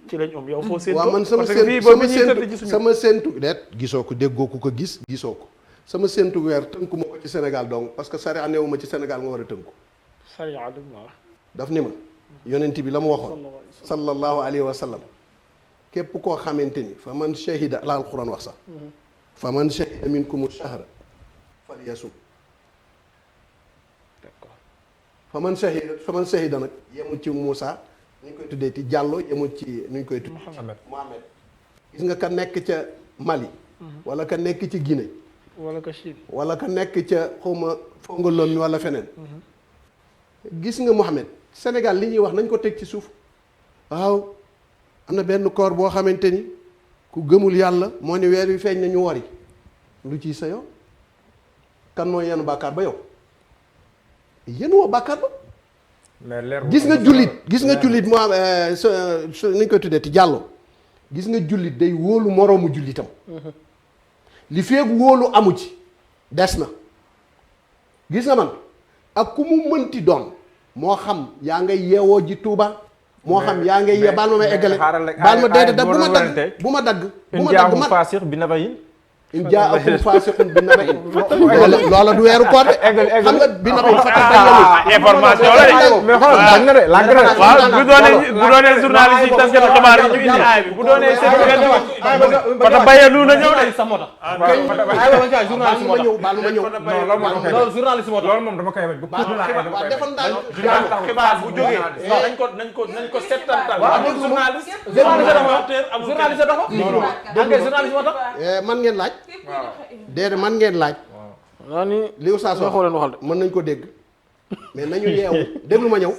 ci lañ yow foo séentu. waaw man sama séentu deet gisoo ko déggoo ko gis gisoo ko sama séentu weer tënku ma ko ci Sénégal donc parce que sariya neewu ma ci Sénégal nga war a tënku. sariya daf ni ma yonent bi la mu waxoon sallallahu alayhi wa sallam képp koo xamante ni fa man shahida la alquran wax sax fa man shahida minkum shahra falyasum fa man shahida nag yemul ci Moussa ñu koy tuddee ci Diallo yemul ci nu ñu koy tuddee Mohamed gis nga ka nekk ca Mali wala ka nekk ci Guinée wala ka Chine wala ka nekk ca xawma Fongolom wala feneen gis nga Mohamed Sénégal li ñuy wax nañ ko teg ci suuf waaw am na benn koor boo xamante ni ku gëmul yàlla moo ni weer wi feeñ nañu wari lu ciy sa yow kan mooy yenu bàkkaar ba yow yenu woo bàkkaar ba gis nga jullit moo am nañ koy tuddee ti jàllo gis nga jullit day wóolu moroomu jullitam li feeg wóolu amu ci des na gis nga man ak ku mu mënti doon moo xam yaa ngay yeewoo ji Tuuba moo xam yaa ngay yee baal ma may eggale baal ma déedéet bu ma dagg man in jaakum faasiqun bi naba'in loola du weeru koor de xam nga bi naba'in information la de waaw bu doonee journaliste yi taskatu xibaar yi ñu indi aay bi bu doonee seen fata bayanu na ñëw de sa moo tax journaliste moo tax loolu journaliste moo tax loolu moom dama koy bañ defal daal xibaar bu jógee nañ ko settantal journaliste dafa journaliste moo tax man ngeen laaj déedéet man ngeen laaj li Oustaz wax mën nañ ko dégg mais nañu yeewu déglu ma ñëw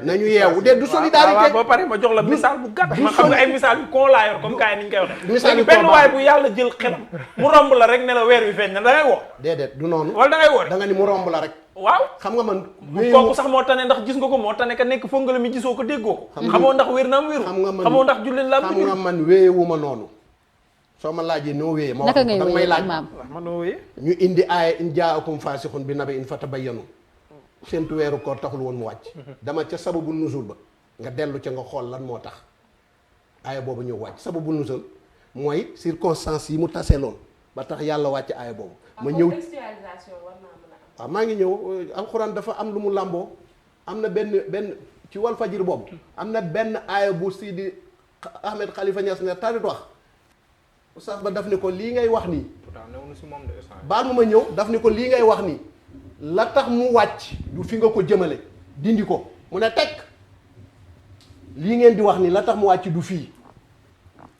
nañu yeewu de du solidarité ba pare ma jox la misaal bu gàtt ma xam nga ay misaal yu kon laa yor comme gars yi ni ñu koy waxee benn waay bu yàlla jël xelam mu romb la rek ne la weer wi feeñ na da ngay woo déedéet du noonu wala da ngay woo da nga ni mu romb la rek waaw xam nga man kooku sax moo tane ndax gis nga ko moo tane ka nekk fongala mi gisoo ko déggoo ko xamoo ndax wér na am wéru xamoo ndax jullit la am xam nga man wéyewuma noonu soo ma laajee noo wéyee ma wax danga may laaj man noo wéyee ñu indi aaya in jaakum faasixun bi naba'in fatabayyanu seentu weeru koor taxul woon mu wàcc dama ca sababu nuzul ba nga dellu ca nga xool lan moo tax aaya boobu ñëw wàcc sababu nuzul mooy circonstance yi mu taseeloon ba tax yàlla wàcc aaya boobu ma ñëw waaw maa ngi ñëw alxuraan dafa am lu mu làmboo am na benn ci wal fajir boobu am na benn aaya bu Sidi Ahmed Khalifa Niass ne tarit wax Oustaz ba daf ni ko lii ngay wax nii baal ma ñëw daf ni ko lii ngay wax nii la tax mu wàcc du fi nga ko jëmale dindi ko mu ne teg lii ngeen di wax nii la tax mu wàcc du fii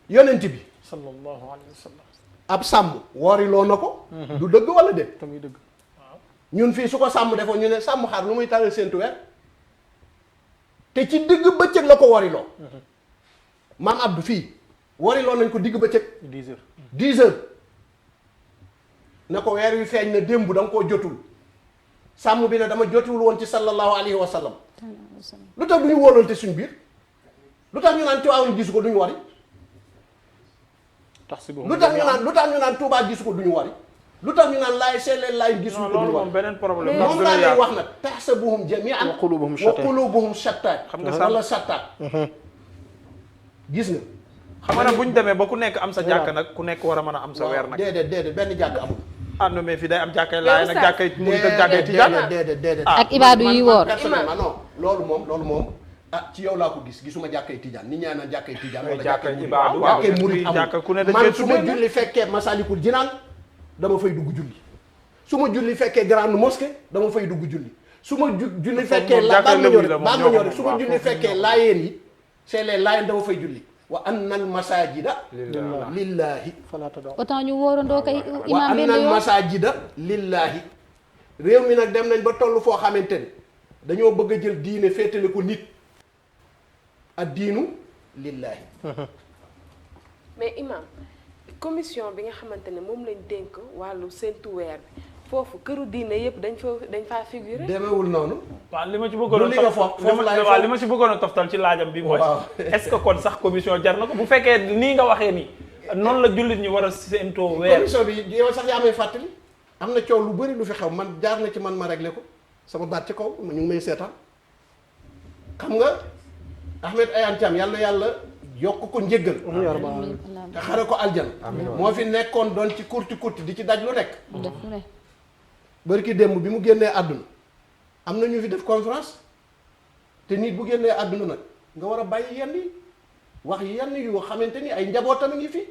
yonent bi sallallahu alayhi wa sallam ab sàmm wooriloo na ko du dëgg wala déet tamuy dëgg ñun fii su ko sàmm defoo ñu ne sàmm xaar lu muy tàllal seentu weer te ci digg bëccëg la ko woriloo maam Abdou fii woriloo nañ ko digg bëccëg 10 heures na ko weer wi feeñ na démb da nga koo jotul sàmm bi ne dama jotul woon ci sallallahu alayhi wa sallam lu tax du ñu wóolante suñ biir lu tax ñu naan Tiwaawan gisu ko du ñu wari lu tax ñu naan Tuubaa gisu ko du ñu wari lu tax ñu naan laay seeleen laay gisu ko du ñu wari beneen problème moom laa lay wax nag tahsabuhum jamii'an wa quluubuhum shattaa xam nga wala shattaa gis nga xam nga nag bu ñu demee ba ku nekk am sa jàkk nag ku nekk war a mën a am sa weer nag déedéet benn jàkk amul non mais fii day am jàkkay laay nag jàkkay murit ak jàkkay tijaan déedéet ak ibaadu yi woor personnellement non loolu moom ci yow laa ko gisuma jàkkay tijaan nit ñaa naan jàkkay tijaan wala jàkkay ibaadu jàkkay murit amul man su ma julli fekkee Masalikul Jinaan dama fay dugg julli su ma julli fekkee grande mosquée dama fay dugg julli su ma julli fekkee baal ma ñëw su ma julli fekkee laayeen yi c'est les laayeen dama fay julli wa annal masajida lillahi autant ñu wóorandoo kay wa imaam benn annal yoon masajida lillahi réew mi nag dem nañ ba toll foo xamante ne dañoo bëgg a jël diine féetale ko nit ak diinu lillahi mais imam commission bi nga xamante ne moom lañ dénk wàllu séntu weer bi foofu këru diine yëpp dañ faa figurer. demewul noonu. waaw li ma ci bëggoon a toftal ci laajam bi mooy est-ce que kon sax commission jar na ko bu fekkee nii nga waxee nii noonu la jullit ñi war a séentoo weer. commission bi yow sax yaa may fàttali am na coow lu bëri lu fi xew man jaar na ci man ma réglé ko sama baat ci kaw ñu ngi may seetaan xam nga Ahmed Ayane Thiam yàlla yokk ko njëggal te xare ko aljana moo fi nekkoon doon ci kurti di ci daj lu nekk def lu ne. bërki démb bi mu génnee àdduna am na ñu fi def conférence te nit bu génnee àdduna nag nga war a bàyyi yenn yi wax yenn yu xamante ni ay njabootam a ngi fi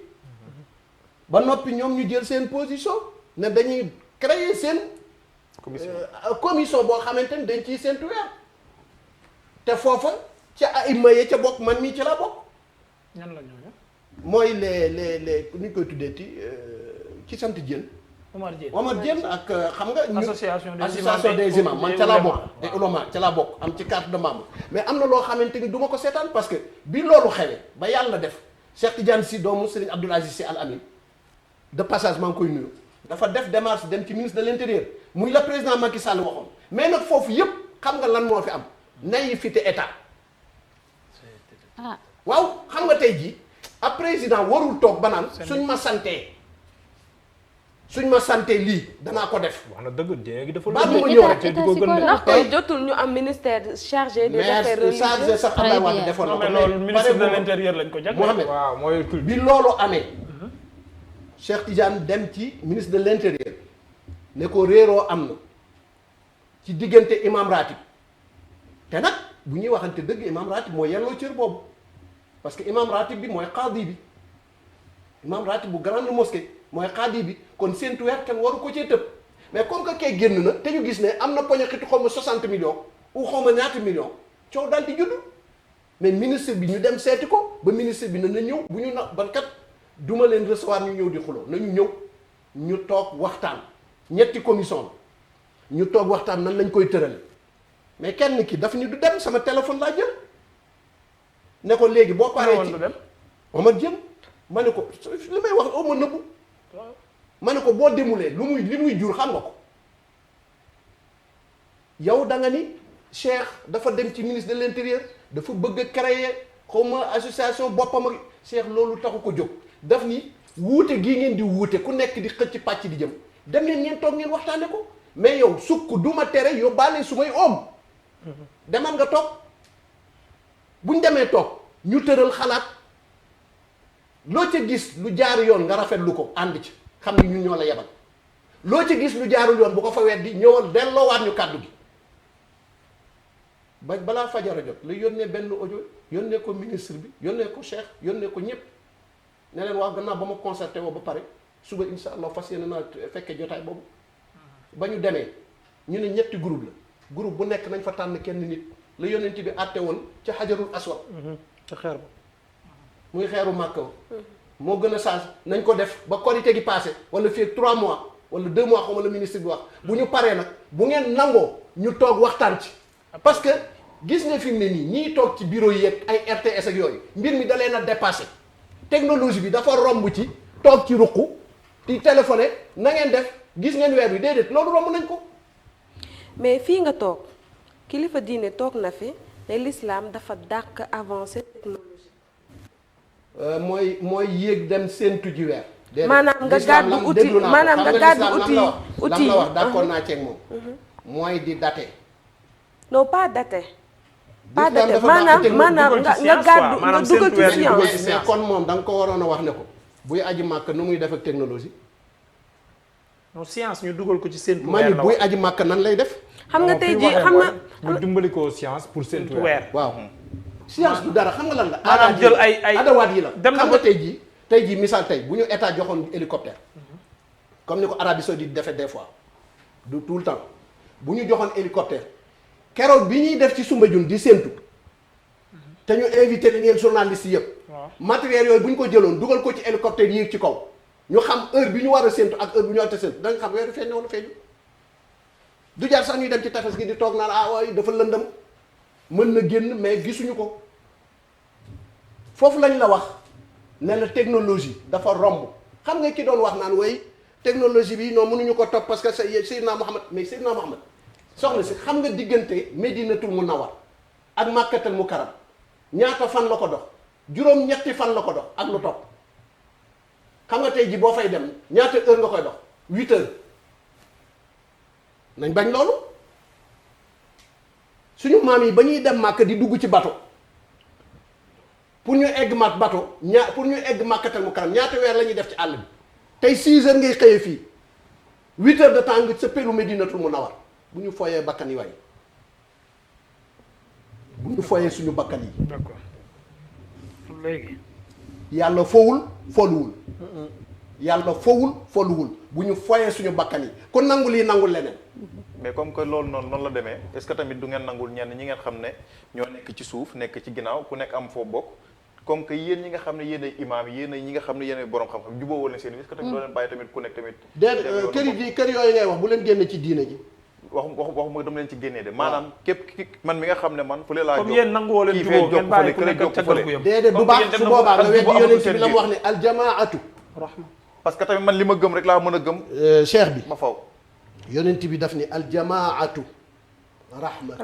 ba noppi ñoom ñu jël seen position ne dañuy créer seen commission boo xamante ni dañ ciy seentu weer te foofa ca ay maye ca bokk man mii ci laa bokk ñan la ñooñu. mooy les ni ñu koy tuddee ci sant Diène Omar Diène ak xam nga ñu association des imams man ca laa bokk des ulama ca laa bokk am ci carte de membre mais am na loo xamante ni du ma ko seetaan parce que bi loolu xewee ba yàlla def Cheikh Tidiane Sy doomu Serigne Abdoul Aziz Sy Al Amine de passage maa ngi koy nuyu dafa def démarche dem ci ministre de l'intérieur muy la président Macky Sall waxoon mais nag foofu yëpp xam nga lan moo fi am naïveté état ah waaw xam nga tey jii ab président warul toog ba naan suñ ma santee lii danaa ko def. wax na dëgg léegi dafa ba mu ñëw rek di ko gën ndax tey jotul ñu am ministère chargé des affaires mais chargé religieuses. sax Abdoulaye Wade defoon na ko mais loolu ministre de l'intérieur lañ ko jagleel. Mohamed waaw mooy culture bi loolu amee Cheikh Tidiane dem ci ministre de l'intérieur ne ko réeroo am na ci diggante imam ratib te nag bu ñuy waxante dëgg imam ratib mooy yelloo cër boobu parce que imam ratib bi mooy qaadi bi imam ratib bu grande mosquée mooy qaadi bi kon séntu weer kenn waru ko cee tëb mais comme que kay génn na te ñu gis ne am na poñe xitu xaw ma 60 millions ou xaw ma ñaata millions coow daal di judd mais ministre bi ñu dem seeti ko ba ministre bi na ñëw bu ñu na ban kat duma leen recevoir ñu ñëw di xuloo nañu ñëw ñu toog waxtaan ñetti commission la ñu toog waxtaan nan lañ koy tërale mais kenn ki daf ñu du dem sama téléphone laa jël ne ko léegi boo paree ci Omar jëm ma ne ko li may wax oo ma nëbbu ma ne ko boo demulee li muy jur xam nga ko yow da nga ni Cheikh dafa dem ci ministre de l'intérieur dafa bëgg a créer xawma association boppam ak Cheikh loolu taxu ko jóg daf ni wuute gii ngeen di wuute ku nekk di xëcc pàcc di jëm dem leen ngeen toog ngeen waxtaane ko mais yow sukk du ma tere yóbbaale su may oom demal nga toog buñ demee toog ñu tëral xalaat loo ca gis lu jaar yoon nga rafetlu ko ànd ci xam ni ñun ñoo la yebal loo ci gis lu jaarul yoon bu ko fa weddi ñëwal delloowaat ñu kàddu gi ba balaa fajara jot la yónnee benn audio yónnee ko ministre bi yónnee ko Cheikh yónnee ko ñëpp ne leen wax gannaaw ba ma concerté woo ba pare suba insha allah fas yéene naa fekkee jotaay boobu ba ñu demee ñu ne ñetti groupe la groupe bu nekk nañ fa tànn kenn nit la yónnent bi àtte woon ca xajarul aswad ca xeer ba muy xeeru màkk moo gën a change nañ ko def ba korité gi passé wala fii ak 3 mois wala 2 mois xaw ma la ministre bi wax bu ñu paree nag bu ngeen nangoo ñu toog waxtaan ci parce que gis nga fi mu ne nii ñiy toog ci bureau yi ak ay RTS ak yooyu mbir mi da leen a dépassé technologie bi dafa romb ci toog ci ruqu di téléphoné na ngeen def gis ngeen weer bi déedéet loolu romb nañ ko. mais fii nga toog kilifa diine toog na fi ne l'islam dafa dàq avancé technologie. mooy yéeg dem séentu ji weer. maanaam nga gàddu outil maanaam nga gàddu outil outil la wax d'accord naa ceeg moom. mooy di daté. non pas daté. pas daté maanaam nga gàddu nga dugal ci science. mais kon moom da nga ko waroon a wax ne ko buy aji màkk nu muy def ak technologie. non science ñu dugal ko ci séntu ma ni buy aji màkk nan lay def. xam nga tey jii xam nga ñu dimbali ko science pour séntu weer. waaw science du dara xam nga lan la. maanaam jël ay adawaat yi la. dem na xam nga tey jii misaal tey bu ñu état joxoon hélicoptère. comme ni ko Arabie Saoudite defee des fois du tout le temps bu ñu joxoon hélicoptère keroog bi ñuy def ci Soumbédioune di séntu te ñu invité li ngeen journaliste yëpp. matériel yooyu bu ñu ko jëloon dugal ko ci hélicoptère yéeg ci kaw ñu xam heure bi ñu war a séntu ak heure bi ñu war a séntu da nga xam weeru feeñ wala feeñu du jaar sax ñuy dem ci tefes gi di toog naan ah waaye dafa lëndëm mën na génn mais gisuñu ko foofu lañ la wax ne la technologie dafa romb xam nga ki doon wax naan way technologie bi non mënuñu ko topp parce que Seydina Mohamed mais Seydina Mohamed soxna si xam nga diggante Medinatul Munawwar ak Makkatal Mukarram ñaata fan la ko dox juróom-ñetti fan la ko dox ak lu topp xam nga tey ji boo fay dem ñaata heure nga koy dox 8 heures nañ bañ loolu suñu maam yi ba ñuy dem Màkka di dugg ci bateau pour ñu egg mat bato pour ñu egg Makkatal Mukarram ñaata weer la ñuy def ci àll bi tey 6 heures ngay xëyee fii 8 heures de temps nga sa pelu Medinatul Munawwar bu ñu foyee bakkan yi waay bu ñu foyee suñu bakkan yi. d'accord léegi. yàlla fowul foluwul. yàlla fowul foluwul bu ñu foyee suñu bakkan yi kon nangu lii nangul leneen. mais comme que loolu noonu la demee est-ce que tamit du ngeen nangul ñenn ñi ngeen xam ne ñoo nekk ci suuf nekk ci ginnaaw ku nekk am foo bokk comme que yéen ñi nga xam ne yéen ay imaam yi yéen ñi nga xam ne yéen ay borom xam-xam jubóo wala seen est-ce que tamit doo leen bàyyi tamit ku nekk tamit. kër yooyu ngay wax bu leen génne ci diine ji. waxuma dama leen ci génnee de maanaam képp man mi nga xam ne man fële laa jóg comme yéen nanguwoo leen jubóo ngeen bàyyi ku nekk ak caggal gu yem. déedéet du baax su boobaa nga weddi yonent bi la mu wax ne aljamaatu rahma parce que tamit man li ma gëm rek laa mën a gëm cheikh bi ma faw yonent bi daf ni aljamaatu rahma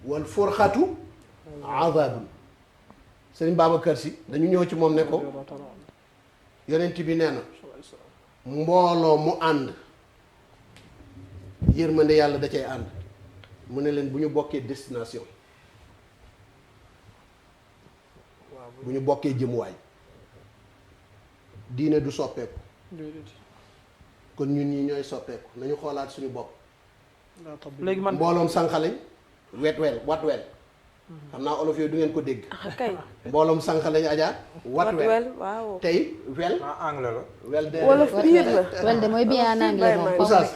wal furxatu azabun sëriñ Babacar Si dañu ñëw ci moom ne ko yonent bi nee na mbooloo mu ànd yërmande yàlla da cay ànd mu ne leen bu ñu bokkee destination bu ñu bokkee jëmuwaay diine du soppeeku kon ñun ñi ñooy soppeeku nañu xoolaat suñu bopp léegi man mbooloom sànqaleñ wat wel xam naa olof yooyu du ngeen ko dégg kay mbooloom sànqaleñ ajaar wat wel waaw tey wel anglais la wel de wolof biir la wel de mooy bien en anglais moom oustaz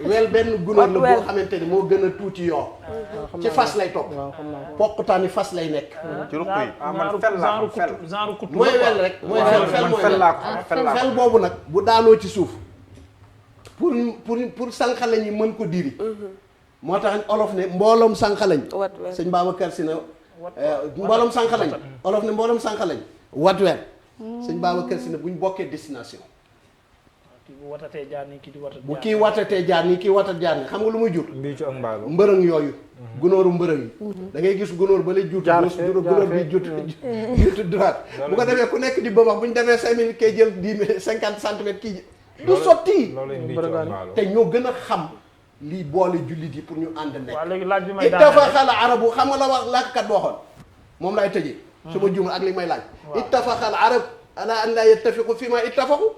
wel benn gunóor la boo xamante ni moo gën a tuuti yoo ci fas lay topp poqutaani fas lay nekk ci ruq yi man fel laa genre kutu mooy wel rek mooy fel mooy fel laa ko fel boobu nag bu daanoo ci suuf pour sànqaleñ yi mën ko diri moo tax olof ne mbooloom sànqaleñ sëñ Babacar Si na mbooloom sànqaleñ olof ne mbooloom sànqaleñ wat weer sëñ Babacar Si na bu ñu bokkee destination kii bu watatee jaar nii kii di watat bu kii watatee jaar nii kii watat jaar nii xam nga lu muy jur mbii ci ak mbaago mbërëng yooyu gunóoru mbërëng yi da ngay gis gunóor ba lay juutu gunóor bi juutu droite bu ko defee ku nekk di bëbax bu ñu demee 5 minutes kay jël 50 centimètres kii du sotti te ñoo gën a xam lii boole jullit yi pour ñu ànd nekk. waaw léegi laaj bi may ittafaxal arabu xam nga la wax làkkat boo xoon moom laay tëjee. su ma juumul ak li may laaj. ittafaxal arab ala an laa yattafiqu fi ma ittafaxu.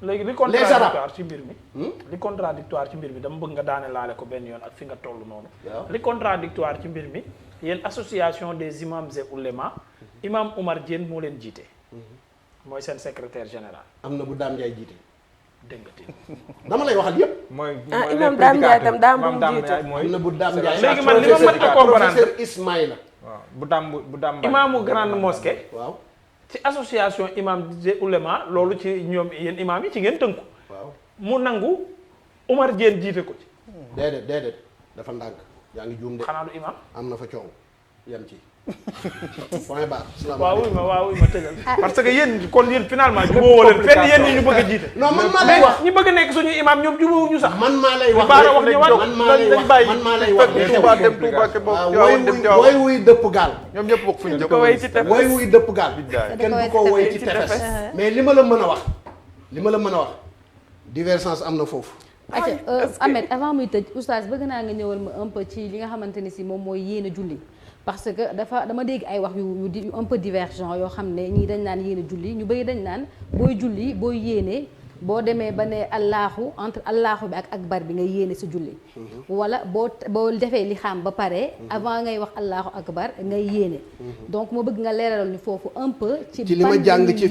léegi li contradictoire ci mbir mi. li contradictoire ci mbir mi dama bëgg nga daane laale ko benn yoon ak fi nga toll noonu. li contradictoire ci mbir mi yéen association des imams et oulémas imam Oumar Diène moo leen jiite. mooy seen secrétaire général. am na bu Dame Ndiaye jiite. dégg nga dama lay waxal yëpp. mooy imam Dame Ndiaye tam daa mu jiite. am na bu Dame Ndiaye. léegi man li ma mën a comprendre professeur Ismaïla. waaw bu daam imaamu grande mosquée. waaw ci association imam des oulémas loolu ci ñoom yéen imam yi ci ngeen tënku. waaw mu nangu Oumar Diène jiite ko ci. déedéet dafa ndànk yaa ngi juum de. xanaa du imam. am na fa coow yem ci. point barre. waaw ma tëjal. parce que yéen kon yéen finalement jubóowoo leen fenn yéen ñi ñu bëgg a jiite. non man maa lay wax ñi bëgg a nekk suñu imam ñoom jubóowuñu sax. man maa lay wax baara wax ñëwaat man maa lay wax man maa lay wax li xew. dem Touba ke bokk woy wuy dëpp gaal. ñoom ñëpp bokk fu ñu jëm woy wuy dëpp gaal. kenn du ko woy ci tefes. mais li ma la mën a wax divergence am na foofu. Ahmed avant muy tëj oustaz bëgg naa nga ñëwal ma un peu ci li nga xamante ni si moom mooy yéene julli parce que dama dégg ay wax yu un peu divergent yoo xam ne ñii dañ naan yéene julli ñu bëri dañ naan booy julli booy yéene boo demee ba ne allaahu entre allaahu bi ak akbar bi ngay yéene sa julli wala boo defee li xam ba pare avant ngay wax allaahu akbar ngay yéene donc moo bëgg nga leeralal ñu foofu un peu ci li ma jàng ci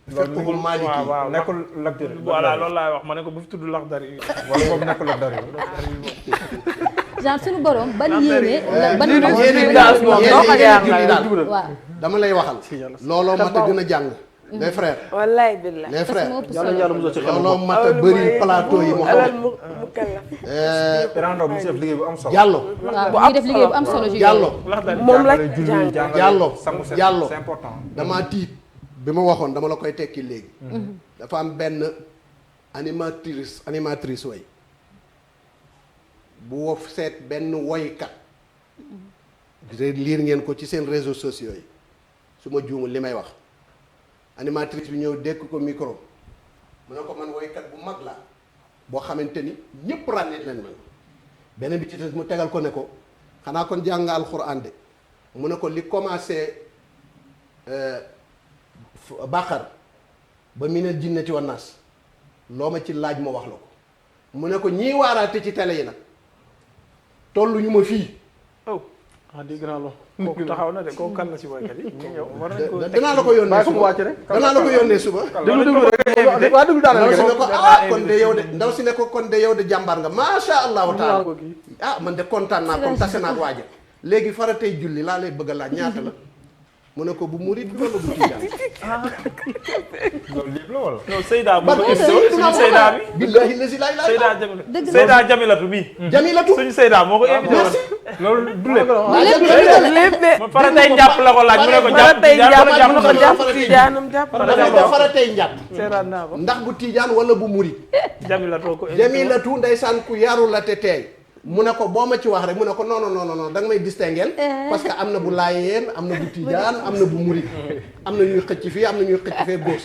fiqhul maliki waaw nekkul Laxdar voilà loolu laay wax ma ne ko bu fi tudd Laxdar yi wala boobu nekkul Laxdar genre suñu borom ban yéene waaw dama lay waxal looloo mat a gën a jàng les frères wallaay billaay les frères looloo looloo mat a bëri plateau yi mu alal mu kallaf Irandaw bi si def liggéey bu am solo Diallo waaw ñu def liggéey bu am solo ci Diallo moom la julli Diallo c'est important damaa tiit bi ma waxoon dama la koy tekki léegi dafa am benn animatrice way bu wof seet benn woykat liir ngeen ko ci seen réseaux sociaux yi su ma juumul li may wax animatrice bi ñëw dékk ko micro mu ne ko man woykat bu mag la boo xamante ni ñëpp ràññee leen man beneen bi ci des mu tegal ko ne ko xanaa kon jàng nga alxuraan de mu ne ko li commencé baqar ba minal jinnati wan naas loo ma ci laaj ma wax la ko mu ne ko ñii waaraate ci télé yi nag tollu ñu ma fii. oh dégg naa loolu. kooku taxaw na de kooku kan la si boykat yi. yow war nañ ko danaa la ko yónnee suba danaa la ko yónnee suba. déglu daal ndaw si ne ko kon de yow de ndaw si ne ko kon de yow de jàmbaar nga macha allahu taala man de kontaan naa comme tase naa ak waaja léegi faratay julli laa lay bëgg a laaj ñaata la mu ne ko bu murit wala bu tijaan. loolu lépp la wala. non Seyda bu ko invité suñu Seyda bi. billahi lazi laa ilaaha Seyda Jamilatu Seyda Jamilatu bi. Jamilatu suñu Seyda moo ko invité woon. loolu du lépp. lépp de. ma faratay njàpp la ko laaj mu ne ko jàpp tijaanam jàpp faratay njàpp seeraat naa ko. ndax bu tijaan wala bu murit. Jamilatu ko invité woon. Jamilatu ndeysaan ku yaru la te teey mu ne ko boo ma ci wax rek mu ne ko non da nga may distinguer parce que am na bu laayeen am na bu tijaan am na bu murit am na ñuy xëcc fii am na ñuy xëcc fee góos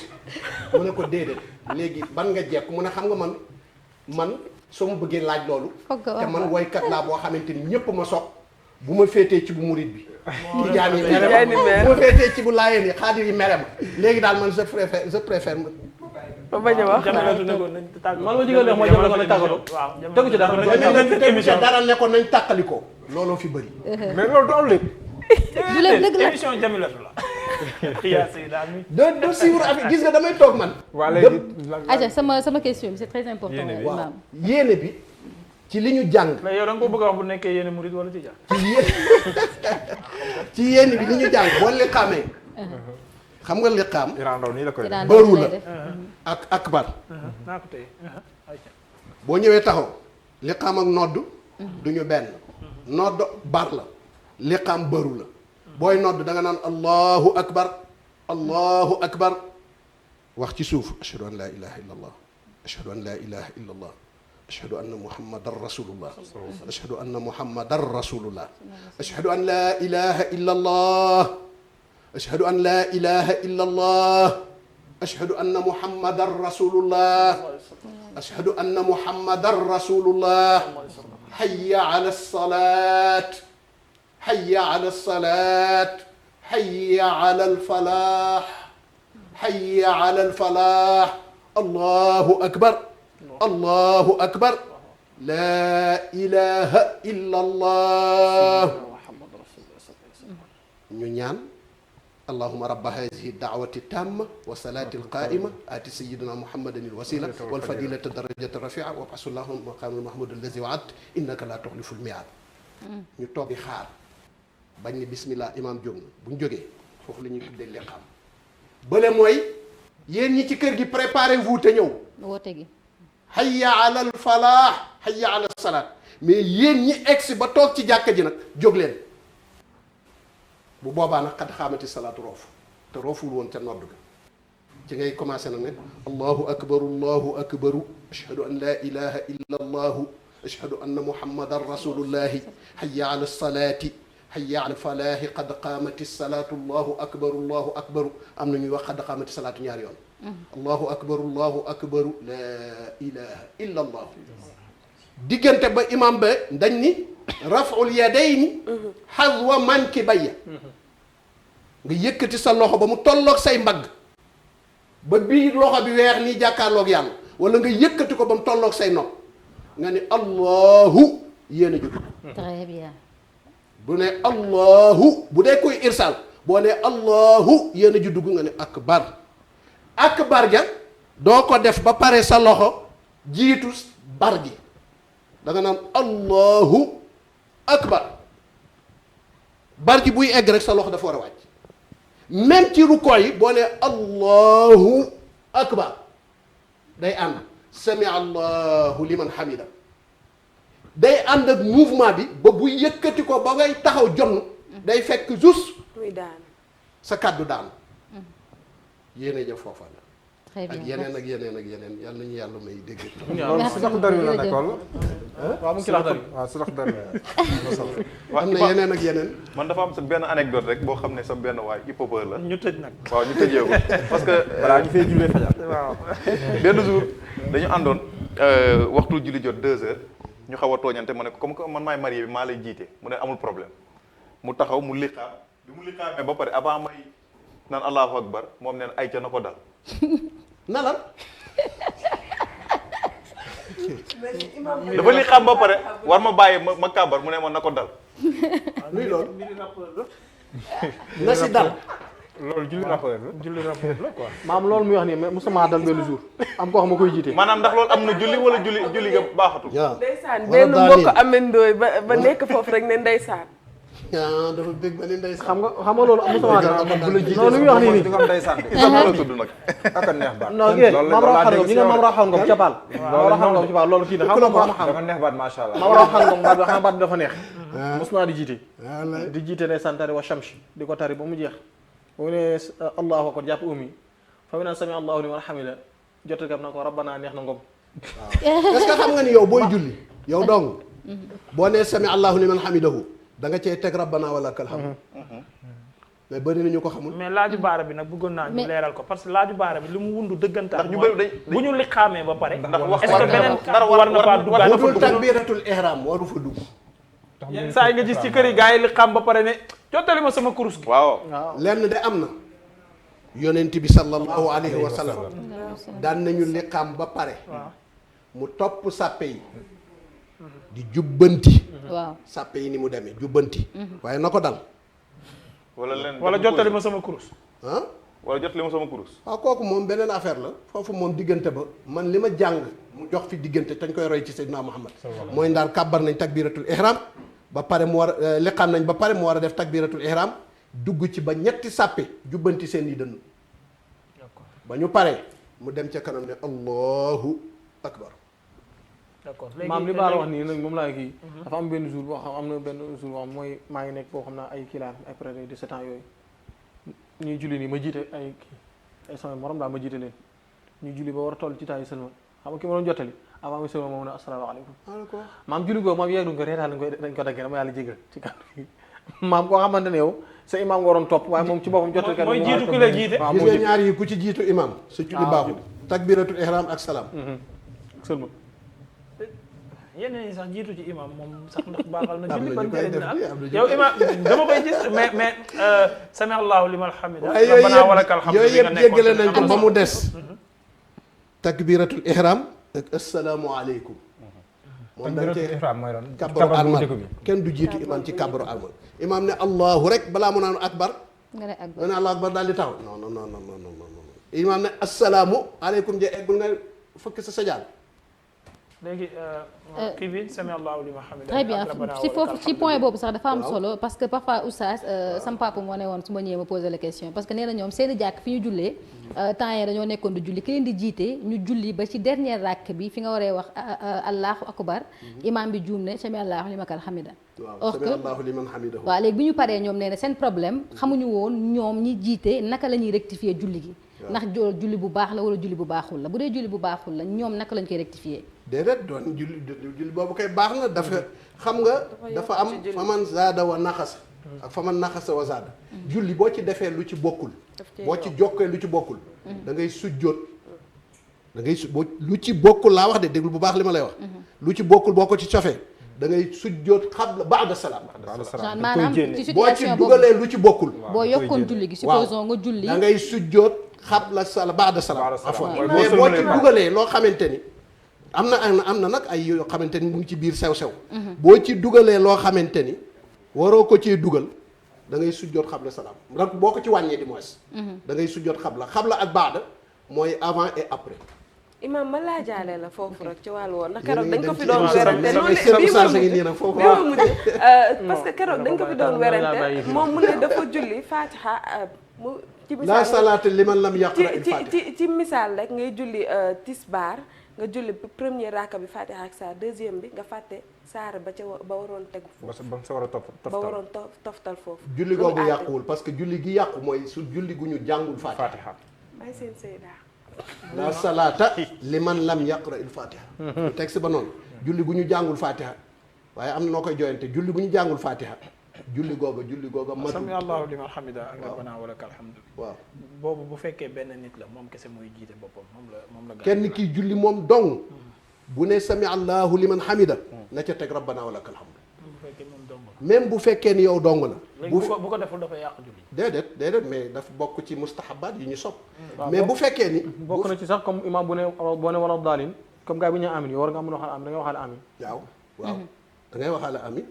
mu ne ko déedéet léegi ban nga jekk mu ne xam nga man soo ma bëggee laaj loolu te man woykat laa boo xamante ni ñëpp ma sopp bu ma féetee ci bu murit bi tijaan yi bu ma féetee ci bu laayeen yi xaadir yi mere ma léegi daal man je préfère ba bañ a wax Jamilatu ne ko nañ tàggatoo. man ma jigéen neex mooy Jamilatu nañ tàggatoo. waaw tegu ci dara émission dara ne ko nañ tàqalikoo looloo fi bëri mais loolu du am lépp. du lépp dëgg la émission Jamilatu la. yaa Seyda mi. de suivre affaire gis nga damay toog man. waa léegi aja sama question bi c'est très important imam yéene bi ci li ñu jàng. mais yow da nga ko bëgg a wax bu nekkee yéen murid wala tijaan. ci yéene bi li ñu jàng boo liqaamee. xam nga liqaam. Iran Ndaw nii la koy def. bëru la ak akbar. naa ko tey. boo ñëwee taxaw liqaam ak nodd du ñu benn. nodd bar la liqaam bëru la. booy nodd da nga naan allahu akbar wax ci suuf ashhadu an laa ilaha illa allah ashhadu an laa ilaha illa allah ashhadu anna muhammadan rasulullah ashhadu anna muhammadan rasulullah ashhadu an laa ilaha illa allah ashhadu an laa ilaha illa allah ashhadu anna muhammadan rasulullah ashhadu anna muhammadan rasulullah hayya ala salat hayya ala salat hayya ala alfalah hayya ala alfalah allahu akbar la ilaha illa allah ñu ñaan allahuma rabba hadihi daawati tamma wa salati alqaima ati sayidina muhammadan alwasila walfadilata darajata rafia wa basu llahum maqaama mahmud allazi waat innaka la tuxlifu lmiaad ñu toog di xaar bañ ni bismillah imam jóg na bu ñu jógee foofu la ñuy tuddee liqaam bële mooy yéen ñi ci kër gi préparez-vous te ñëw woote gi hayya ala alfalah hayya ala salaat mais yéen ñi egsi ba toog ci jàkka ji nag jóg leen bu boobaa nag xad xaamati salaatu roofu te rooful woon ca nodd ga ci ngay commencé na ne allahu akbaru ashhadu an laa ilaha illa allahu ashhadu anna muhammadan rasulullahi hayya ala salaati hayya ala falaahi qad qaamati salaatu allahu akbaru am na ñuy wax qad qaamati salaatu ñaari yoon allahu akbaru laa ilaha illa allah diggante ba imam ba dañ ni raful yadayni xazwa mankibayya nga yëkkati sa loxo ba mu tolloog say mbagg ba bii loxo bi weex nii jàkkaarloog yàlla wala nga yëkkati ko ba mu tolloog say nopp nga ni allahu yéen a judd très bien bu ne allahu bu dee koy irsal boo ne allahu yéen a judd nga ne akbar ja doo ko def ba pare sa loxo jiitu bar gi da nga naan allahu akbar bar gi buy egg rek sa loxo dafa war a wàcc même ci rukkoo yi boo ne allahu akbar day ànd sami allahu liman hamida day ànd ak mouvement bi ba bu yëkkati ko ba ngay taxaw jonn day fekk juste muy daan sa kàddu daanu yéene ja foofa la très bien ak yeneen yal nañu yàlla may dégg loolu si sax dari la nekkoon waaw mu ngi ci lax dari waaw si sax dari am na yeneen ak yeneen man dafa am sa benn anecdote rek boo xam ne sa benn waay hip-hopeur la ñu tëj nag. waaw ñu tëjee ko parce que balaa ñu fay jullee fajar waaw. benn jour dañu àndoon waxtu julli jot 2 heures ñu xaw a tooñante ma ne ko comme que man maay marié bi maa lay jiite mu ne amul problème mu taxaw mu liqaam bi mu li xaamee ba pare avant may naan allahu akbar moom neen ay ca na ko dal na lan dafa li xam ba pare war ma bàyyi ma kàbbar mu ne ma na ko dal luy loolu na si dal loolu julli rappeur la. julli rapport la quoi. maam loolu muy wax nii mais mosuma dal benn jour am koo xam ma koy jiite. maanaam ndax loolu am na julli wala julli nga baaxatul waaw ndeysaan wala benn daal mbokk amendooy ba nekk foofu rek ne ndeysaan. ah dafa bëgg ba ni ndeysaan. xam nga loolu mosuma dal bu la jiite non lu muy wax nii nii. di nga am ndeysaan bi. sax la tudd nag ak a neex baat. non gée maam raxal ngom ñi nga maam raxal ngom ca Paal. maam raxal ngom ca Paal loolu kii na xam nga ma xam. dafa neex baat macha allah. maam raxal ngom baat xam baat bi dafa neex. mos naa di jiite. wallaay di jiite ne santari wa shamsi di ko tari ba mu jeex. bu ne allahu akbar jàpp umi fa mu naan sami allahu liman hamida jot gam na ko rabbana neex na ngom. est-ce que xam nga ni yow booy julli yow dong boo nee sami allahu liman hamidahu da nga cee teg rabbana wa lakal hamd mais bëri na ñu ko xamul. mais laaju baara bi nag bëggoon naa ñu leeral ko parce que laaju baara bi li mu wundu dëggantaan. ndax ñu bëri dañ bu ñu li xaamee ba pare. ndax wax est-ce que beneen war na faa duggaat. bu dul takbiratul ihram waru fa dugg. yenn saa yi nga gis ci kër yi gars yi li xam ba pare ne jottali ma sama kurus gi. waaw lenn de am na yonent bi sallallahu alayhi wa sallam daan nañu liqaam ba pare mu topp sàppe yi di jubbanti waaw sàppe yi ni mu demee jubbanti waaye na ko dal wala jottali ma sama kurus. ah wala jottali ma sama kurus waaw kooku moom beneen affaire la foofu moom diggante ba man li ma jàng mu jox fi diggante tañ koy roy ci Seydina Muhammad mooy ndaal kàbbar nañ takbiratul ihram ba pare mu war a liqaam nañ ba pare mu war a def takbiratul ihram dugg ci ba ñetti sàppe jubbanti seen i dënn ba ñu paree mu dem ca kanam ne allahu akbar d'accord léegi maam li baala wax nii nag moom laa kii dafa am benn jour boo xam am na benn jour boo xam mooy maa ngi nekk boo xam naa ay kii laa ay près de 17 ans yooyu ñuy julli nii ma jiite ay kii ay sama morom daal ma jiite leen ñuy julli ba war a toll ci taayu sëlma xam nga ki ma doon jottali avant muy sëlma moom ne asalaamaaleykum maam julli googu maam yeeg du ko reetaan dañ ko daggee dama yàlla jégal ci kàddu gi maam koo xamante ne yow sa imam waroon topp waaye moom ci boppam jottali kat mooy jiitu ki la jiite. waaw gis moo nga ñaar yi ku ci jiitu imam sa julli baaxul takbiratul ihram ak salaam sëlma yeneen yi sax jiitu ci imam moom sax ndax baaxal na am julli na ban ñu koy njëriñ def la di am na ñu yow koy imam dama koy gis mais sami allahu liman hamida waaye yooyu rabbana walakal hamdu yooyu bi nga yëpp nekkoon jéggale nañ ko am na ba mu des takbiratul ihram ak assalaamu aleykum moom dañ cee mooy doon kabbaru armal kenn du jiitu imam ci kabbaru armal imam ne allahu rek balaa mu naan akbar nga ne ak nga ne allahu akbar daal di taxaw non non non non non non imam ne assalaamu aleykum je eggul nga fëkk sa sajaan léegi kii bi sami allahu liman hamida très bien ci foofu ci point boobu sax dafa am solo parce que parfois oustaz sam papa moo ne woon su ma ñëwee ma poser la question parce que nee na ñoom seeni jàkk fi ñu jullee temps yii dañoo nekkoon di julli ki leen di jiite ñu julli ba ci dernier rakk bi fi nga waree wax allahu akbar imam bi juum ne sami allahu liman hamida waaw sami allahu liman hamidahu waaw léegi bi ñu paree ñoom nee na seen problème xamuñu woon ñoom ñi jiite naka la ñuy rectifier julli gi ndax julli bu baax la wala julli bu baaxul la bu dee julli bu baaxul la ñoom naka lañ koy rectifier déedéet doon julli boobu koy baax na dafa xam nga dafa am faman zaada wa naxasa ak faman naxasa wa zaada julli boo ci defee lu ci bokkul boo ci jokkee lu ci bokkul da ngay sujjóot da ngay lu ci bokkul laa wax de déglu bu baax li ma lay wax lu ci bokkul boo ko ci cofee da ngay sujjóot xabla ba'da salaam maanaam ci boo ci situation boobu dugalee lu ci bokkul boo yokkoon julli gi supposons nga julli da ngay sujjóot xabla sala ba'da salaam afwan mooy mais boo ci dugalee loo xamante ni am na nag ay yoo xamante ni mu ngi ci biir sew-sew boo ci dugalee loo xamante ni waroo ko cee dugal da ngay sujjoot xabla salaam rek boo ko ci wàññee di moins da ngay sujjoot xabla ak baada mooy avant et après imam ma laajaale la foofu rek ci wàllu woon ndax keroog dañ ko fi ci doon werante samay bii ma ngi nii nag foofu mujj parce que keroog dañ ko fi doon werante moom mu ne dafa julli fatiha mu ci la misaal salaata liman lam yaqra il fatiha ci misaal rek ngay julli tisbaar nga julli premier raaka bi fatiha ak saar deuxième bi nga fàtte saar ba ca ba waroon tegu foofu ba sa war a topp ba waroon toftal foofu julli googu yàquwul parce que julli gi yàqu mooy su julli gu ñu jàngul fatiha may seen sayda la salaata liman lam yaqra il fatiha texte ba noonu julli gu ñu jàngul fatiha waaye am na noo koy jooyante julli gu ñu jàngul fatiha julli googa matul sami allahu liman hamida ak rabbana walakal hamdu waaw boobu bu fekkee benn nit la moom kese mooy jiite boppam moom la kenn kii julli moom dong bu ne sami allahu liman hamida na ca teg rabbana walakal hamdu bu fekkee moom dong même bu fekkee ni yow dong la. léegi bu ko deful dafa yàq julli. déedéet mais dafa bokk ci mustahabaat yi ñu sopp mais bu fekkee ni. bokk na ci sax comme imam bu ne boo ne wala daalin comme gars bi ñu amin yi war nga mën a waxal amin da ngay waxal amin. waaw da ngay waxaale amin.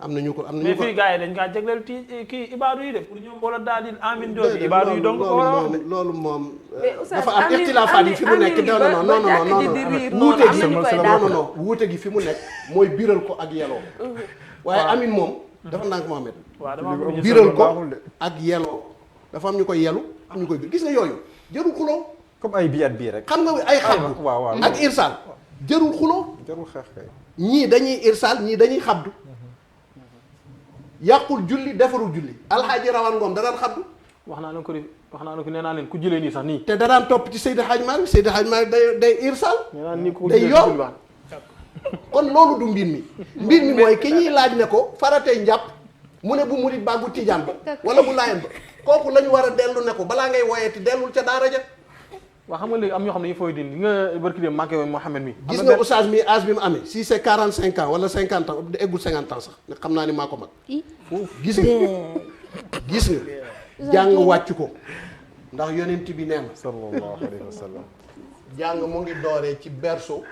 am na ñu ko mais fii gars yi dañ kaa jagleel kii ibaadu yi de pour ñoom wala daal di amin jooju ibaadu yi donc ko war a wax loolu moom dafa am ixtilaafaat yi fi mu nekk non wuute gi fi mu nekk mooy biral ko ak yeloo waaye amin moom dafa ndànk Mohamed biral ko ak yeloo dafa am ñu koy yelu am ñu koy bir gis nga yooyu jërul xuloo comme ay biat bii rek xam nga ay xabdu ak irsaal jërul xuloo jarul xeex kay ñii dañuy irsaal ñii dañuy xabdu yàqul julli defarul julli alxaaji rawaan ngoom da daan xabdu wax naa leen ko nee naa leen ku jëlee nii sax nii te da daan topp ci Seydi Hadj Malick day irsaal day yoon kon loolu du mbir mi mooy ki ñuy laaj ne ko faratee njàpp mu ne bu murit ba bu tijaan ba wala bu laayeen ba kooku la ñu war a dellu ne ko balaa ngay woyeeti dellul ca daara ja waaw xam nga léegi am ñoo xam ne ñu fooy dindi nga barki dem manqué woon Mouhamed mi gis nga oustaz mi âge bi mu amee si c'est 45 ans wala 50 ans eggul 50 ans sax ne xam naa ni maa ko mag gis nga jàng wàcc ko ndax yonent bi nee na sallallahu alayhi wa sallam jàng mu ngi dooree ci berceau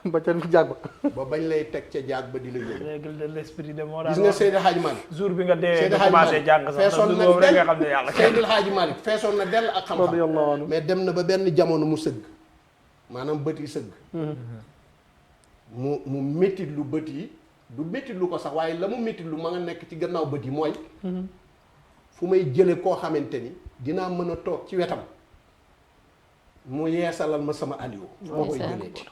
ba ca jaag ba bañ lay teg ca jaag ba di la yóbbu règle de l'esprit de moo daan gis nga Seydi Hadji Malick jour bi nga dee nga commencé jàng sax feesoon na rek nga xam ne yàlla Seydi Hadji Malick feesoon na dell ak xam-xam mais dem na ba benn jamono mu sëgg maanaam bët yi sëgg mu méttit lu bët yi du méttit lu ko sax waaye la mu méttit lu ma nga nekk ci gannaaw bët yi mooy fu may jële koo xamante ni dinaa mën a toog ci wetam mu yeesalal ma sama aliwo moo koy jëleeti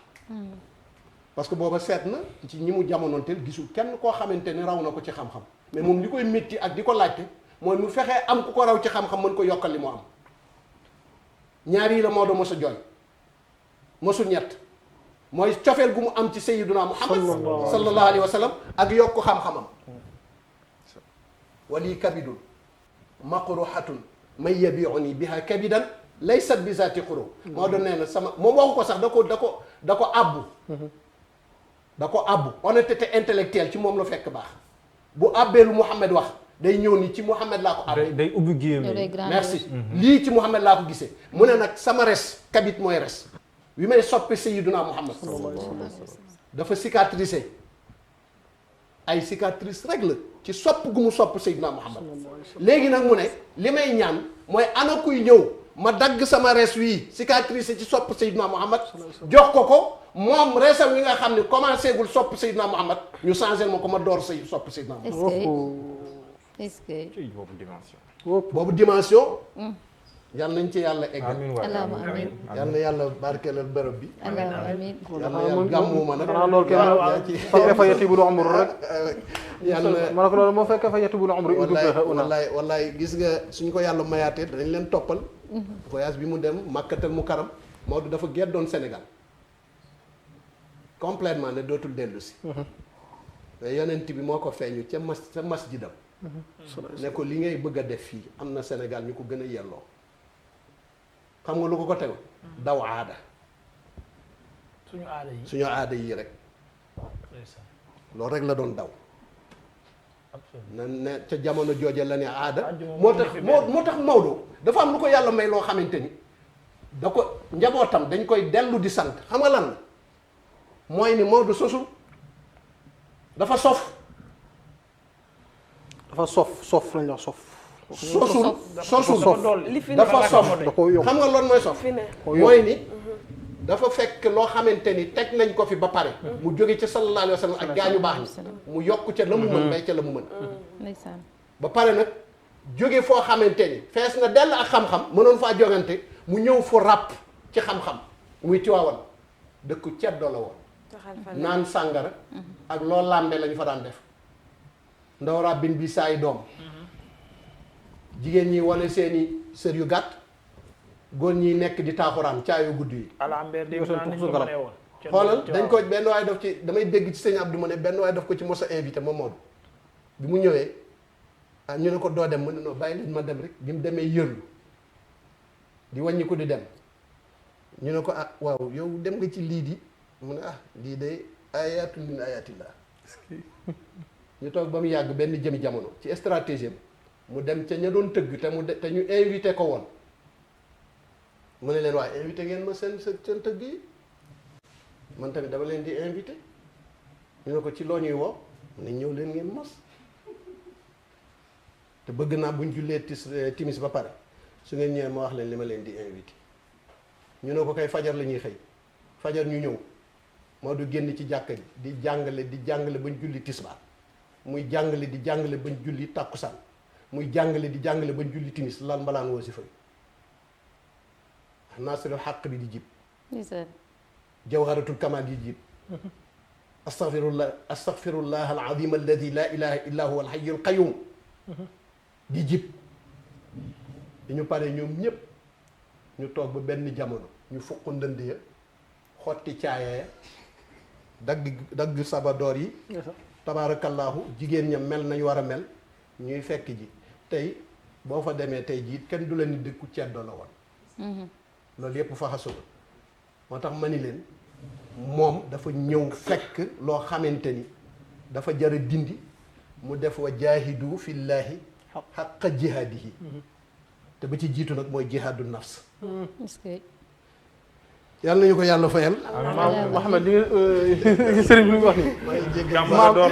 parce que booba seet na ci ñi mu jamonoonteel gisul kenn koo xamante ni raw na ko ci xam-xam mais moom li koy métti ak di ko laajte mooy mu fexee am ku ko raw ci xam-xam mën ko yokkal li mu am ñaar yi la Maodo mos a jooy mosul ñett mooy cofeel gu mu am ci sayyiduna Muhammad sallallahu alayhi wa sallam ak yokku xam-xamam wali kabidun maqruhatun man yabiuni biha kabidan laysat bi zaati xuro Maodo nee na sama moom waxu ko sax da ko abbu da ko abbu honnêteté intellectuelle ci moom la fekk baax bu àbbee lu Mouhamed wax day ñëw ni ci Mouhamed laa ko àbbee day ubbi géem merci lii ci Mouhamed laa ko gisee mu ne nag sama res kabit mooy res wi may soppi Sayyiduna Mouhamed dafa cicatrisé ay cicatrice rek la ci sopp gu mu sopp Sayyiduna Mouhamed léegi nag mu ne li may ñaan mooy ana kuy ñëw ma dagg sama res wii cicatrice ci sopp Seydina Mouhamed jox ko moom resam wi nga xam ne commencé gul sopp Seydina Mouhamed ñu changé ma ko ma door sopp Seydina Mouhamed. est-ce que boobu dimension. yal nañ ci yàlla eggal. amiin yal na yàlla barkeelal bërëb bi. amiin yal na yàlla gàmmu ma nag. xanaa loolu kenn fekkee fa yatibul umru rek. yàlla ma ne ko loolu moo fekkee fa yatibul umru. wallaay gis nga suñ ko yàlla mayaatee danañ leen toppal. voyage bi mu dem Makkatal Mukarram Maodo dafa geddoon Sénégal complètement ne dootul dellu si. mais yonent bi moo ko feeñu ca masjidam. ne ko li ngay bëgg a def fii am na Sénégal ñu ko gën a yelloo. xam nga lu ko tegu daw aada. suñu aada yi rek. loolu rek la doon daw. na ne ca jamono jooje la ne aada. moo tax Maodo dafa am lu ko yàlla may loo xamante ni da ko njabootam dañ koy dellu di sant xam nga lan la mooy ni Maodo sosul dafa sof. dafa sof lañ wax sof. sosul dafa sof xam nga loolu mooy sof mooy ni dafa fekk loo xamante ni teg nañ ko fi ba pare mu jóge ca sallallahu alayhi wa sallam ak gaañu baax ni mu yokk ca la mu mën bay ca la mu mën ba pare nag jóge foo xamante ni fees na dell ak xam-xam mënoon faa jogante mu ñëw fu ràpp ci xam-xam muy Tiwaawan dëkku ceddo la woon naan sàngara ak loolu làmbe lañu fa daan def ndaw rabbin bi saay doom jigéen ñi wane seeni sër yu gàtt góor ñi nekk di taaxuraan caayu guddi yi. xoolal dañ ko benn waay daf ci damay dégg ci sëñ Abdou ma ne benn waay daf ko ci mos a invité ma Maodo bi mu ñëwee ah ñu ne ko doo dem mu ne non bàyyi leen ma dem rek bi mu demee yërlu di wàññi ko di dem ñu ne ko ah waaw yow dem nga ci lii di mu ne ah lii de ayatul min ayatillah ñu toog ba mu yàgg benn jëmi jamono ci stratégie mu dem ca ña doon tëgg te ñu invité ko woon mu ne leen waaye invité ngeen ma seen tëgg yi man tamit dama leen di invité ñu ne ko ci loo ñuy woo mu ne ñëw leen ngeen mos te bëgg naa buñ jullee timis ba pare su ngeen ñëwee ma wax leen li ma leen di invité ñu ne ko kay fajar la ñuy xëy fajar ñu ñëw moo du génn ci jàkka ji di jàngale bañ julli tisbaar muy jàngale di jàngale bañ julli tàkkusaan muy jàngale di jàngale bañ julli timis lal mbalaan woo si fay naasirul xaq bi di jib jawharatul kamal di jib astaghfirullah alazim alladi la ilaha illa huwa alhayyul qayyum di jib di ñu pare ñoom ñépp ñu toog ba benn jamono ñu fukk ndënd ya xotti caaya ya dagg sabadoor yi tabaarakallaahu jigéen ña mel nañu war a mel ñuy fekk ji tey boo fa demee tey jii kenn du la ni dëkku ceddo la woon loolu yépp faxasu la moo tax ma ni leen moom dafa ñëw fekk loo xamante ni dafa jara dindi mu def wa jaahidu fillaahi xaqa jihaadihi te ba ci jiitu nag mooy jihaadu nafs yàlla nañu ko yàlla fayal. Mouhamed li nga sëriñ bi lu mu wax nii. jàmbaar door